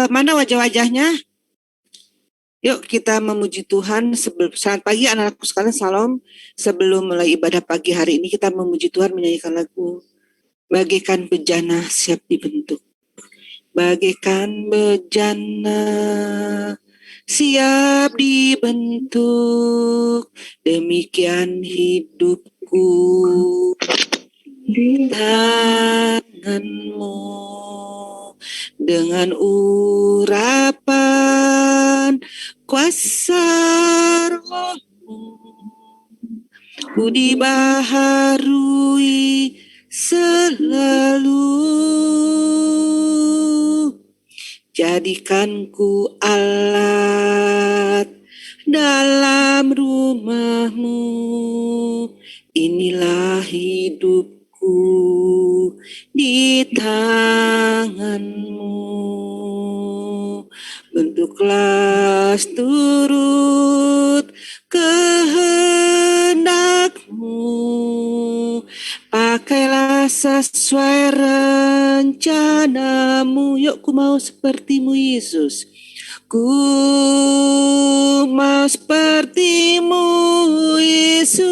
Mana wajah-wajahnya? Yuk kita memuji Tuhan. Selamat pagi anak-anakku sekalian, salam. Sebelum mulai ibadah pagi hari ini kita memuji Tuhan menyanyikan lagu bagaikan bejana siap dibentuk. Bagaikan bejana siap dibentuk, demikian hidupku di tanganmu. Dengan urapan kuasa Roh-Mu, ku dibaharui selalu. Jadikan ku alat dalam rumah-Mu, inilah hidupku di tangan-Mu. Bentuklah turut kehendak-Mu, pakailah sesuai rencana-Mu. Yuk, ku mau seperti-Mu Yesus. Ku mau seperti-Mu Yesus,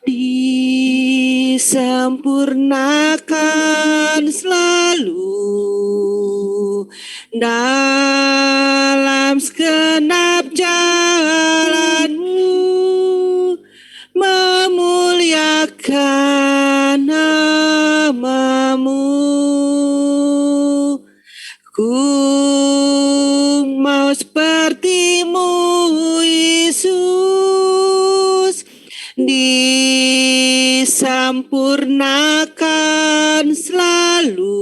disempurnakan selalu dalam segenap jalan-Mu, memuliakan nama-Mu. Ku mau seperti-Mu Yesus, disempurnakan selalu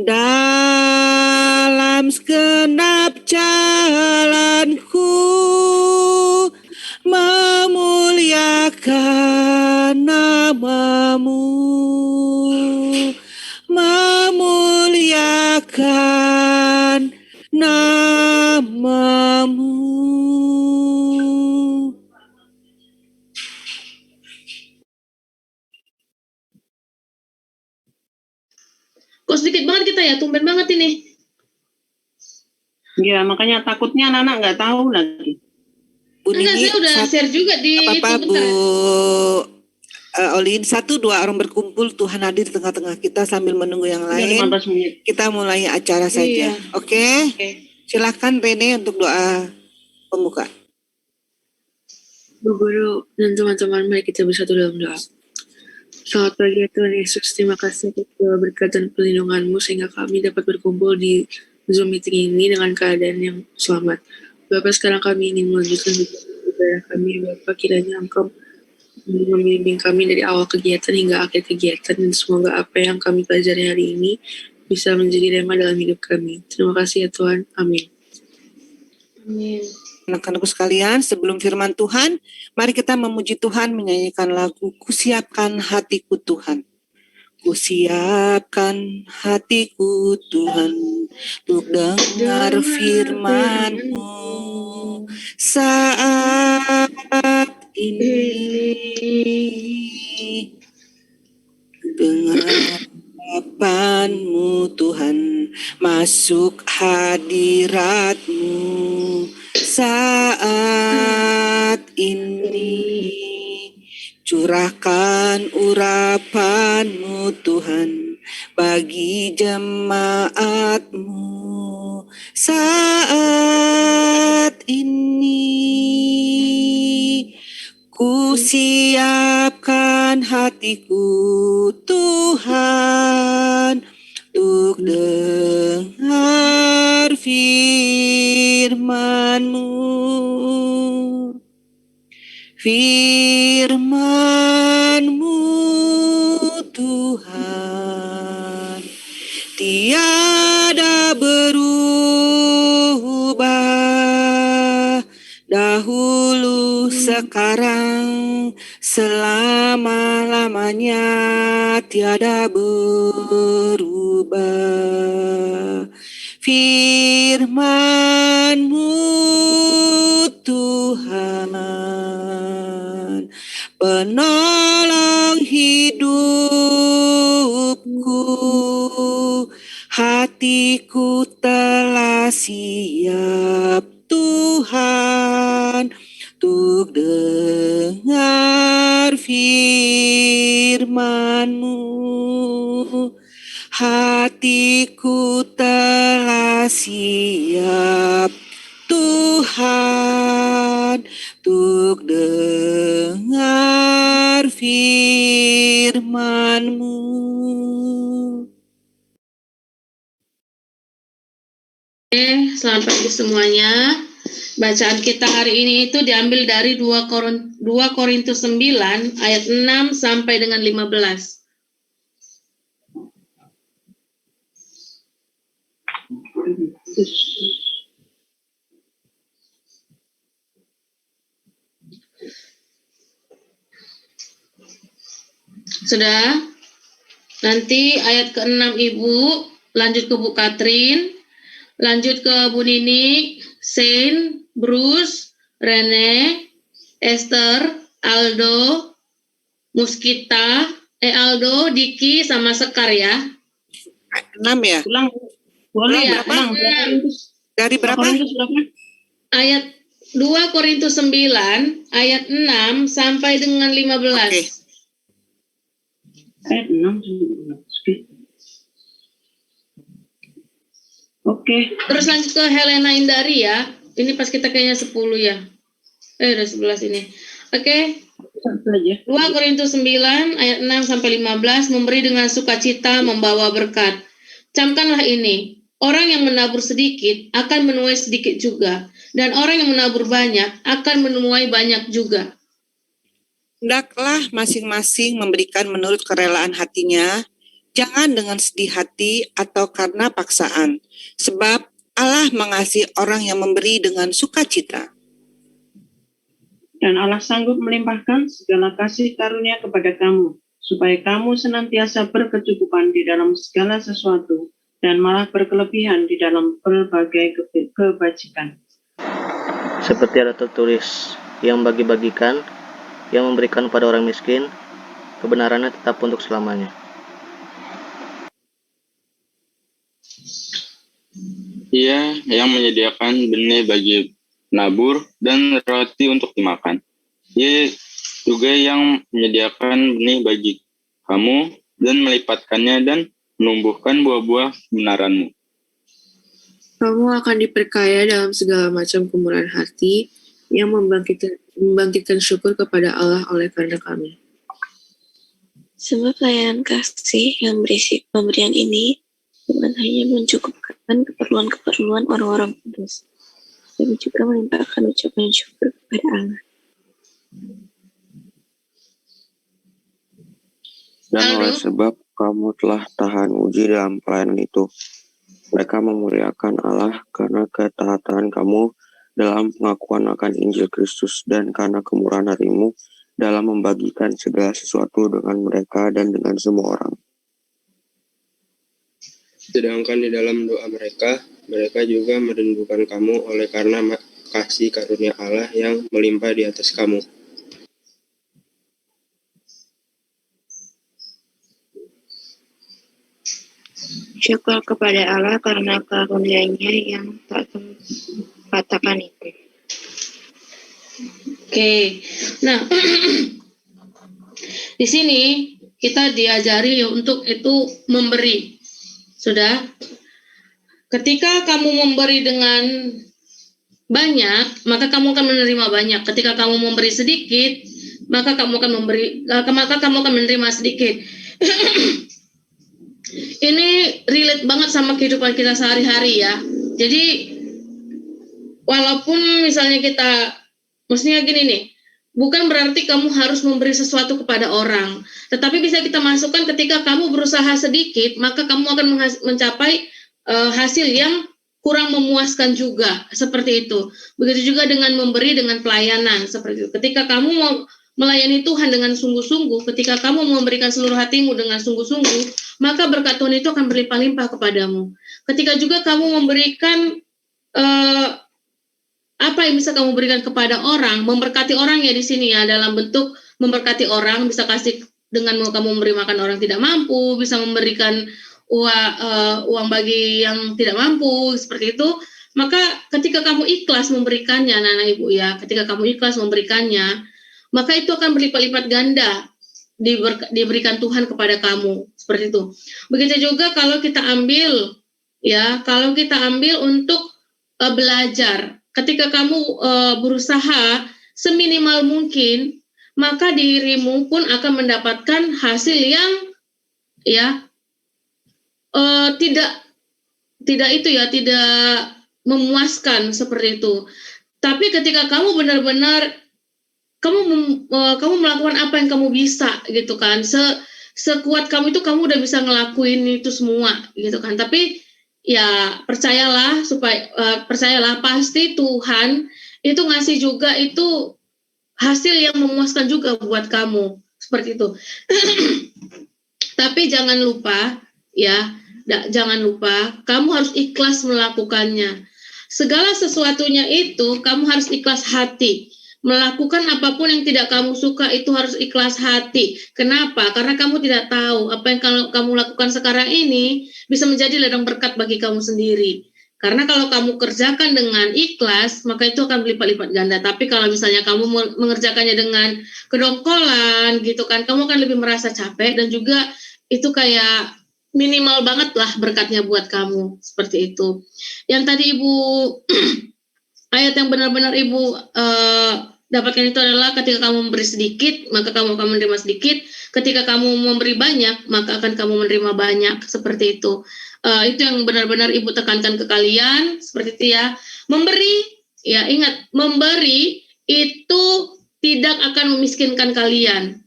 dalam segenap jalanku, memuliakan nama-Mu, memuliakan nama-Mu. Kok sedikit banget kita ya, tumben banget ini. Ya, makanya takutnya anak-anak nggak tahu lagi. Enggak, saya udah share juga di apa-apa, Bu Olin. 1-2 orang berkumpul, Tuhan hadir di tengah-tengah kita sambil menunggu yang lain. 15 menit. Kita mulai acara saja. Oke? Silakan Rene untuk doa pembuka. Bu Guru dan teman-teman, mari kita bersatu dalam doa. Selamat pagi ya Tuhan Yesus, terima kasih atas berkat dan perlindungan-Mu sehingga kami dapat berkumpul di Zoom meeting ini dengan keadaan yang selamat. Bapak, sekarang kami ingin melanjutkan ibadah kami. Bapak, kiranya Engkau membimbing kami dari awal kegiatan hingga akhir kegiatan, dan semoga apa yang kami pelajari hari ini bisa menjadi rema dalam hidup kami. Terima kasih ya Tuhan. Amin. Amin. Anak-anakku sekalian, sebelum firman Tuhan, mari kita memuji Tuhan menyanyikan lagu Kusiapkan Hatiku Tuhan. Kusiapkan hatiku Tuhan untuk dengar firman-Mu saat ini. Dengar harapan-Mu Tuhan, masuk hadirat-Mu saat ini. Curahkan urapan-Mu Tuhan bagi jemaat-Mu saat ini. Ku siapkan hatiku Tuhan untuk dengar firman-Mu. Firman-Mu Tuhan tiada berubah, dahulu sekarang selama-lamanya tiada berubah. Firman-Mu Tuhan, penolong hidupku, firman-Mu. Hatiku telah siap, Tuhan, untuk dengar firman-Mu. Selamat pagi semuanya. Bacaan kita hari ini itu diambil dari 2 Korintus 9 ayat 6 sampai dengan 15. Sudah? Nanti ayat ke-6 Ibu, lanjut ke Bu Katrin, lanjut ke Bu Ninik, Sain, Bruce, Rene, Esther, Aldo, Muskita, Aldo, Diki, sama Sekar ya. 6 ya? Ulang. Boleh Iya, berapa? Ulang. Dari berapa? Korintus berapa? Ayat 2 Korintus 9 ayat 6 sampai dengan 15. Oke. Ayat 6 sampai 15. Oke. Terus lanjut ke Helena Indari ya. Ini pas kita kayaknya 10 ya. Udah 11 ini. Oke. Satu aja. 2 Korintus 9 ayat 6 sampai 15, memberi dengan sukacita membawa berkat. Camkanlah ini, orang yang menabur sedikit akan menuai sedikit juga, dan orang yang menabur banyak akan menuai banyak juga. Hendaklah masing-masing memberikan menurut kerelaan hatinya, jangan dengan sedih hati atau karena paksaan, sebab Allah mengasihi orang yang memberi dengan sukacita. Dan Allah sanggup melimpahkan segala kasih karunia kepada kamu, supaya kamu senantiasa berkecukupan di dalam segala sesuatu, dan malah berkelebihan di dalam berbagai kebajikan. Seperti ada tertulis, yang bagi-bagikan, yang memberikan pada orang miskin, kebenarannya tetap untuk selamanya. Ia yang menyediakan benih bagi nabur dan roti untuk dimakan. Ia juga yang menyediakan benih bagi kamu dan melipatkannya dan menumbuhkan buah-buah kebenaranmu. Kamu akan diperkaya dalam segala macam kemurahan hati yang membangkitkan syukur kepada Allah oleh karena kami. Sebab layanan kasih yang berisi pemberian ini bukan hanya mencukupkan keperluan-keperluan orang-orang kudus, tapi juga melimpahkan ucapan syukur kepada Allah. Dan oleh sebab kamu telah tahan uji dalam pelayanan itu, mereka memuliakan Allah karena ketaatan kamu dalam pengakuan akan Injil Kristus dan karena kemurahan hatimu dalam membagikan segala sesuatu dengan mereka dan dengan semua orang. Sedangkan di dalam doa mereka juga merindukan kamu oleh karena kasih karunia Allah yang melimpah di atas kamu. Syukur kepada Allah karena karunia-Nya yang tak terkatakan itu. Oke. Nah, di sini kita diajari untuk itu memberi. Sudah? Ketika kamu memberi dengan banyak, maka kamu akan menerima banyak. Ketika kamu memberi sedikit, maka kamu akan menerima sedikit. Ini relate banget sama kehidupan kita sehari-hari ya. Jadi walaupun misalnya maksudnya gini nih, bukan berarti kamu harus memberi sesuatu kepada orang, tetapi bisa kita masukkan ketika kamu berusaha sedikit, maka kamu akan mencapai hasil yang kurang memuaskan juga, seperti itu. Begitu juga dengan memberi dengan pelayanan, seperti itu. Ketika kamu mau melayani Tuhan dengan sungguh-sungguh, ketika kamu memberikan seluruh hatimu dengan sungguh-sungguh, maka berkat Tuhan itu akan berlimpah-limpah kepadamu. Ketika juga kamu memberikan apa yang bisa kamu berikan kepada orang, memberkati orang ya di sini ya, dalam bentuk memberkati orang, bisa kasih dengan kamu memberi makan orang tidak mampu, bisa memberikan uang bagi yang tidak mampu, seperti itu. Maka ketika kamu ikhlas memberikannya, anak-anak ibu ya, ketika kamu ikhlas memberikannya, maka itu akan berlipat-lipat ganda. diberikan Tuhan kepada kamu, seperti itu. Begitu juga kalau kita ambil untuk belajar, ketika kamu berusaha seminimal mungkin, maka dirimu pun akan mendapatkan hasil yang tidak memuaskan seperti itu. Tapi ketika kamu benar-benar kamu melakukan apa yang kamu bisa gitu kan, sekuat kamu itu kamu udah bisa ngelakuin itu semua gitu kan. Tapi ya percayalah pasti Tuhan itu ngasih juga itu hasil yang memuaskan juga buat kamu, seperti itu. Tapi jangan lupa kamu harus ikhlas melakukannya. Segala sesuatunya itu kamu harus ikhlas hati. Melakukan apapun yang tidak kamu suka itu harus ikhlas hati. Kenapa? Karena kamu tidak tahu apa yang kamu lakukan sekarang ini bisa menjadi ladang berkat bagi kamu sendiri. Karena kalau kamu kerjakan dengan ikhlas, maka itu akan berlipat-lipat ganda. Tapi kalau misalnya kamu mengerjakannya dengan kedongkolan gitu kan, kamu akan lebih merasa capek dan juga itu kayak minimal banget lah berkatnya buat kamu, seperti itu. Yang tadi Ibu ayat yang benar-benar Ibu dapatkan itu adalah ketika kamu memberi sedikit, maka kamu akan menerima sedikit. Ketika kamu memberi banyak, maka akan kamu menerima banyak, seperti itu. Itu yang benar-benar Ibu tekankan ke kalian, seperti itu ya. Memberi, ya ingat, memberi itu tidak akan memiskinkan kalian.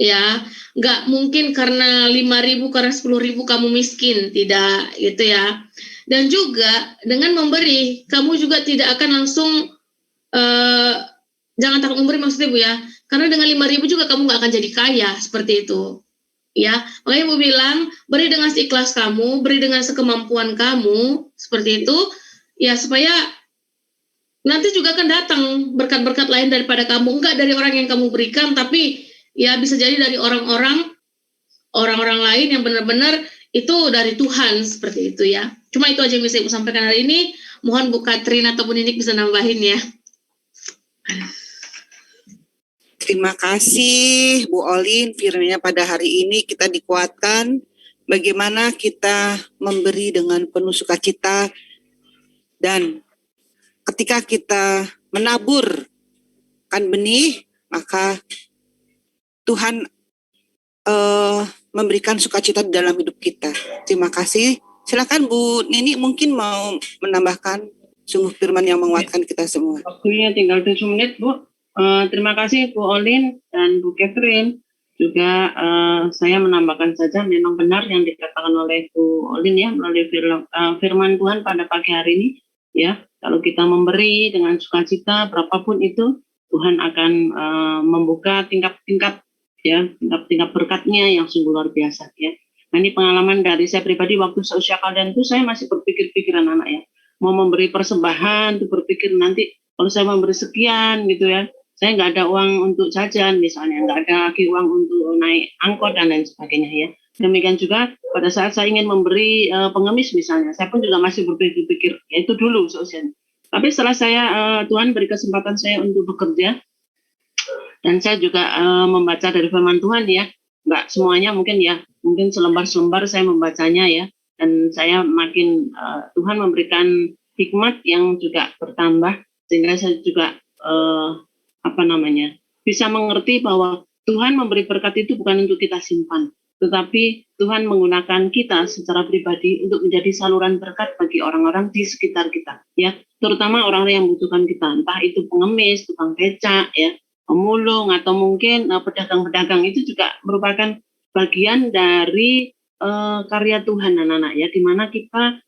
Ya, nggak mungkin karena 5.000, karena 10.000 kamu miskin, tidak gitu ya. Dan juga dengan memberi, kamu juga tidak akan langsung jangan takut memberi maksudnya Bu ya, karena dengan 5.000 juga kamu nggak akan jadi kaya, seperti itu. Ya, makanya Ibu bilang beri dengan seikhlas kamu, beri dengan sekemampuan kamu, seperti itu, ya supaya nanti juga akan datang berkat-berkat lain daripada kamu, enggak dari orang yang kamu berikan, tapi ya bisa jadi dari orang-orang lain yang benar-benar itu dari Tuhan, seperti itu ya. Cuma itu aja yang bisa Ibu sampaikan hari ini. Mohon Bu Katrin atau Bu Ninik bisa nambahin ya. Terima kasih Bu Olin, firman-Nya pada hari ini kita dikuatkan bagaimana kita memberi dengan penuh sukacita, dan ketika kita menaburkan benih, maka Tuhan memberikan sukacita di dalam hidup kita. Terima kasih. Silakan Bu Nini mungkin mau menambahkan, sungguh firman yang menguatkan kita semua. Waktunya tinggal 7 menit Bu. Terima kasih Bu Olin dan Bu Catherine. Juga saya menambahkan saja, memang benar yang dikatakan oleh Bu Olin ya, melalui firman Tuhan pada pagi hari ini ya. Kalau kita memberi dengan sukacita berapapun itu, Tuhan akan membuka tingkat-tingkat berkatnya yang sungguh luar biasa ya. Nah, ini pengalaman dari saya pribadi waktu seusia kalian itu, saya masih berpikir-pikiran anak ya, mau memberi persembahan tuh berpikir nanti kalau saya memberi sekian gitu ya, saya nggak ada uang untuk jajan misalnya, nggak ada lagi uang untuk naik angkot dan lain sebagainya ya. Demikian juga pada saat saya ingin memberi pengemis misalnya, saya pun juga masih berpikir-pikir ya, itu dulu seusianya. Tapi setelah saya Tuhan beri kesempatan saya untuk bekerja, dan saya juga membaca dari firman Tuhan ya, nggak semuanya mungkin selembar-selembar saya membacanya ya, dan saya makin Tuhan memberikan hikmat yang juga bertambah, sehingga saya juga bisa mengerti bahwa Tuhan memberi berkat itu bukan untuk kita simpan, tetapi Tuhan menggunakan kita secara pribadi untuk menjadi saluran berkat bagi orang-orang di sekitar kita ya, terutama orang-orang yang membutuhkan kita, entah itu pengemis, tukang becak ya, pemulung, atau mungkin pedagang-pedagang. Itu juga merupakan bagian dari karya Tuhan anak-anak ya, di mana kita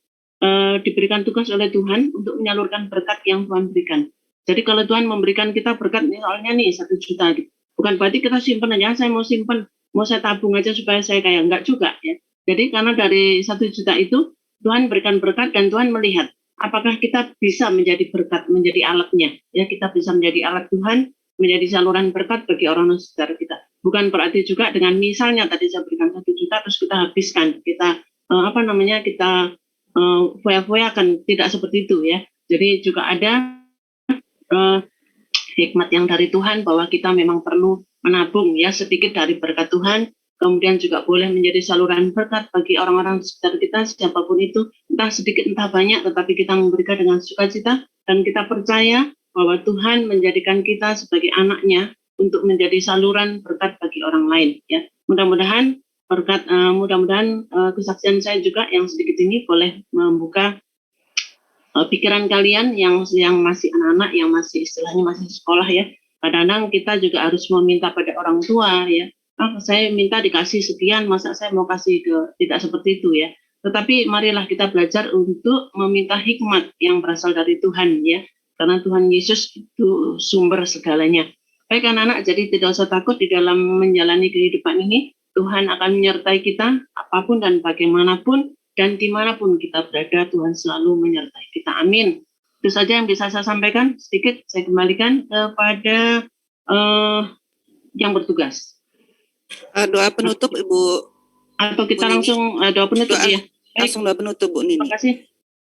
diberikan tugas oleh Tuhan untuk menyalurkan berkat yang Tuhan berikan. Jadi kalau Tuhan memberikan kita berkat misalnya nih 1 juta gitu, bukan berarti kita simpan aja, saya mau simpan, mau saya tabung aja supaya saya kaya, enggak juga ya. Jadi karena dari 1 juta itu Tuhan berikan berkat, dan Tuhan melihat apakah kita bisa menjadi berkat, menjadi alatnya ya, kita bisa menjadi alat Tuhan, menjadi saluran berkat bagi orang sekitar kita. Bukan berarti juga dengan misalnya tadi saya berikan 1 juta terus kita habiskan, kita kita foya-foyakan, tidak seperti itu ya. Jadi juga ada hikmat yang dari Tuhan bahwa kita memang perlu menabung ya sedikit dari berkat Tuhan, kemudian juga boleh menjadi saluran berkat bagi orang-orang di sekitar kita, siapapun itu, entah sedikit entah banyak, tetapi kita memberikan dengan sukacita dan kita percaya bahwa Tuhan menjadikan kita sebagai anaknya untuk menjadi saluran berkat bagi orang lain ya. Mudah-mudahan kesaksian saya juga yang sedikit ini boleh membuka pikiran kalian yang masih anak-anak, yang masih istilahnya masih sekolah ya. Kadang-kadang kita juga harus meminta pada orang tua ya. Saya minta dikasih sekian, masa saya mau kasih tidak seperti itu ya. Tetapi marilah kita belajar untuk meminta hikmat yang berasal dari Tuhan ya. Karena Tuhan Yesus itu sumber segalanya. Baik anak-anak, jadi tidak usah takut di dalam menjalani kehidupan ini. Tuhan akan menyertai kita apapun dan bagaimanapun dan dimanapun kita berada, Tuhan selalu menyertai kita. Amin. Itu saja yang bisa saya sampaikan. Sedikit saya kembalikan kepada yang bertugas. Doa penutup Ibu. Atau kita Bu langsung doa penutup ya. Langsung doa penutup Bu Nini. Terima kasih.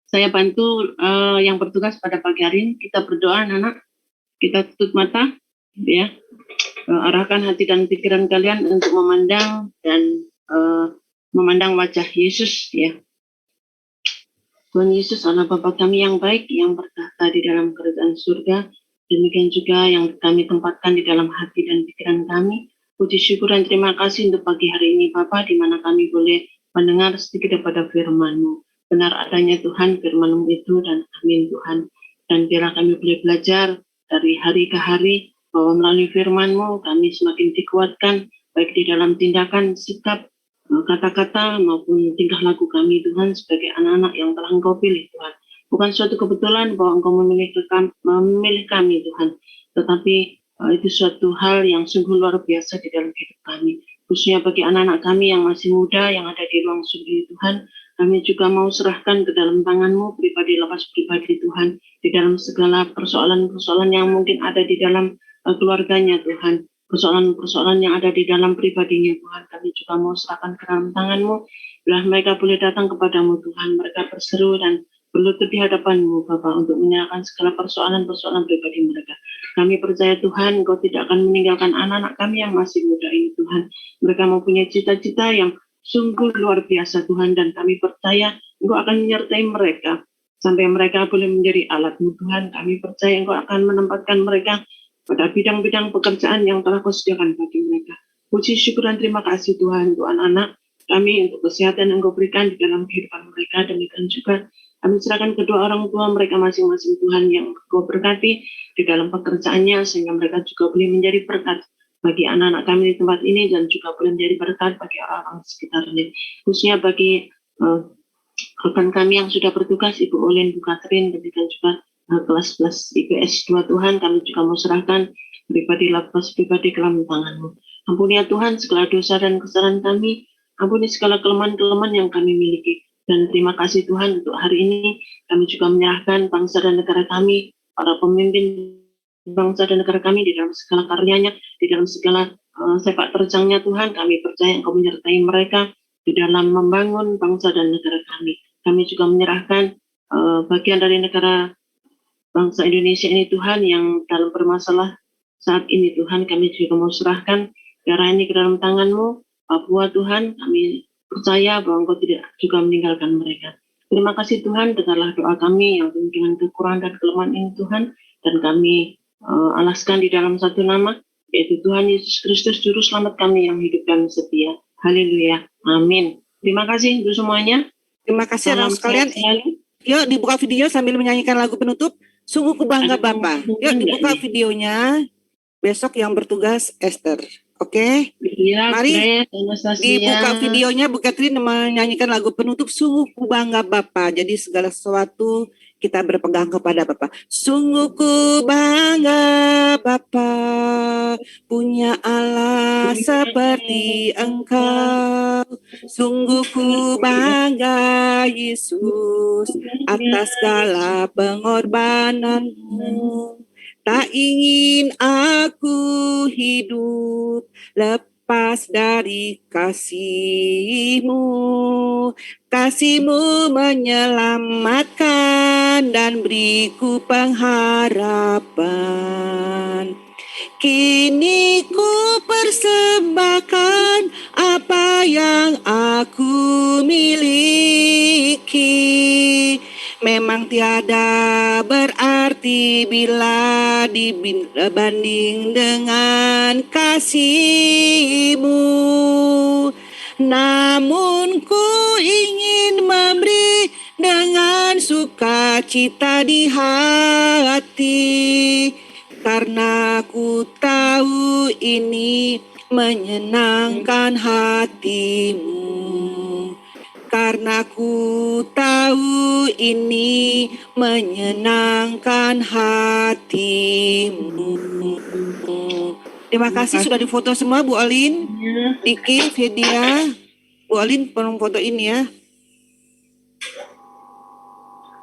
Saya bantu yang bertugas pada pagi hari ini. Kita berdoa anak-anak. Kita tutup mata ya. Arahkan hati dan pikiran kalian untuk memandang dan memandang wajah Yesus ya. Tuhan Yesus adalah Bapa kami yang baik yang bertahta di dalam kerajaan surga. Demikian juga yang kami tempatkan di dalam hati dan pikiran kami. Puji syukur dan terima kasih untuk pagi hari ini Bapa, di mana kami boleh mendengar sedikit daripada firman-Mu. Benar adanya Tuhan firman-Mu itu dan amin Tuhan. Dan biarlah kami boleh belajar dari hari ke hari bahwa melalui firman-Mu kami semakin dikuatkan baik di dalam tindakan, sikap, kata-kata maupun tingkah laku kami Tuhan sebagai anak-anak yang telah Engkau pilih Tuhan. Bukan suatu kebetulan bahwa Engkau memilih kami Tuhan, tetapi itu suatu hal yang sungguh luar biasa di dalam hidup kami. Khususnya bagi anak-anak kami yang masih muda yang ada di ruang studi Tuhan, kami juga mau serahkan ke dalam tangan-Mu pribadi lepas pribadi Tuhan, di dalam segala persoalan-persoalan yang mungkin ada di dalam keluarganya Tuhan, persoalan-persoalan yang ada di dalam pribadinya Tuhan, kami juga mau serahkan ke dalam tangan-Mu. Biarlah mereka boleh datang kepadamu Tuhan, mereka berseru dan berlutut di hadapan-Mu Bapa untuk menyerahkan segala persoalan-persoalan pribadi mereka. Kami percaya Tuhan, Engkau tidak akan meninggalkan anak-anak kami yang masih muda ini Tuhan. Mereka mempunyai cita-cita yang sungguh luar biasa Tuhan, dan kami percaya Engkau akan menyertai mereka sampai mereka boleh menjadi alat-Mu Tuhan. Kami percaya Engkau akan menempatkan mereka pada bidang-bidang pekerjaan yang telah Kau sediakan bagi mereka. Puji syukur dan terima kasih Tuhan untuk anak-anak kami, untuk kesehatan yang Engkau berikan di dalam kehidupan mereka. Demikian juga kami serahkan kedua orang tua mereka masing-masing Tuhan yang Kau berkati di dalam pekerjaannya, sehingga mereka juga boleh menjadi berkat bagi anak-anak kami di tempat ini dan juga boleh menjadi berkat bagi orang-orang sekitarnya. Khususnya bagi rekan kami yang sudah bertugas, Ibu Olin, Bu Katrin, demikian juga kelas-kelas IPS 2 Tuhan, kami juga mau serahkan pribadi lapas pribadi ke dalam tangan-Mu. Ampuni ya Tuhan segala dosa dan kesalahan kami, ampuni segala kelemahan-kelemahan yang kami miliki. Dan terima kasih Tuhan untuk hari ini kami juga menyerahkan bangsa dan negara kami, para pemimpin bangsa dan negara kami di dalam segala karyanya, di dalam segala sepak terjangnya Tuhan. Kami percaya Engkau menyertai mereka di dalam membangun bangsa dan negara kami. Kami juga menyerahkan bagian dari negara bangsa Indonesia ini Tuhan yang dalam bermasalah saat ini Tuhan, kami juga mau serahkan daerah ini ke dalam tangan-Mu. Papua Tuhan, kami percaya bahwa Engkau tidak juga meninggalkan mereka. Terima kasih Tuhan, dengarlah doa kami yang dengan kekurangan dan kelemahan ini Tuhan, dan kami alaskan di dalam satu nama, yaitu Tuhan Yesus Kristus, Juru Selamat kami yang hidup dan setia. Haleluya, amin. Terima kasih untuk semuanya. Terima kasih anak sekalian. Yuk dibuka video sambil menyanyikan lagu penutup. Sungguh ku bangga Bapa. Yuk dibuka videonya. Besok yang bertugas Esther. Oke? Ya, mari dibuka videonya. Bu Katrin menyanyikan lagu penutup. Sungguh ku bangga Bapa. Jadi segala sesuatu kita berpegang kepada Bapa. Sungguh ku bangga Bapa, punya Allah seperti Engkau. Sungguh ku bangga Yesus atas segala pengorbananmu. Tak ingin aku hidup lepas lepas dari kasih-Mu. Kasih-Mu menyelamatkan dan beriku pengharapan. Kini ku persembahkan apa yang aku miliki. Memang tiada berarti bila dibanding dengan kasih-Mu. Namun ku ingin memberi dengan sukacita di hati, karena ku tahu ini menyenangkan hati-Mu. Karena ku tahu ini menyenangkan hati-Mu. Terima kasih sudah difoto semua, Bu Olin, Diki, Fedia. Bu Olin, tolong fotoin ya.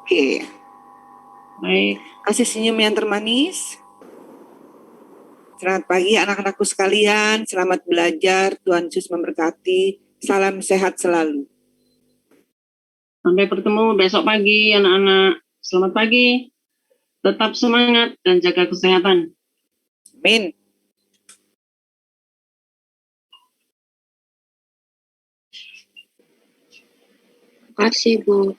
Oke. Baik. Kasih senyum yang termanis. Selamat pagi anak-anakku sekalian, selamat belajar, Tuhan Yesus memberkati. Salam sehat selalu. Sampai bertemu besok pagi anak-anak. Selamat pagi. Tetap semangat dan jaga kesehatan. Amin. Terima kasih, Bu.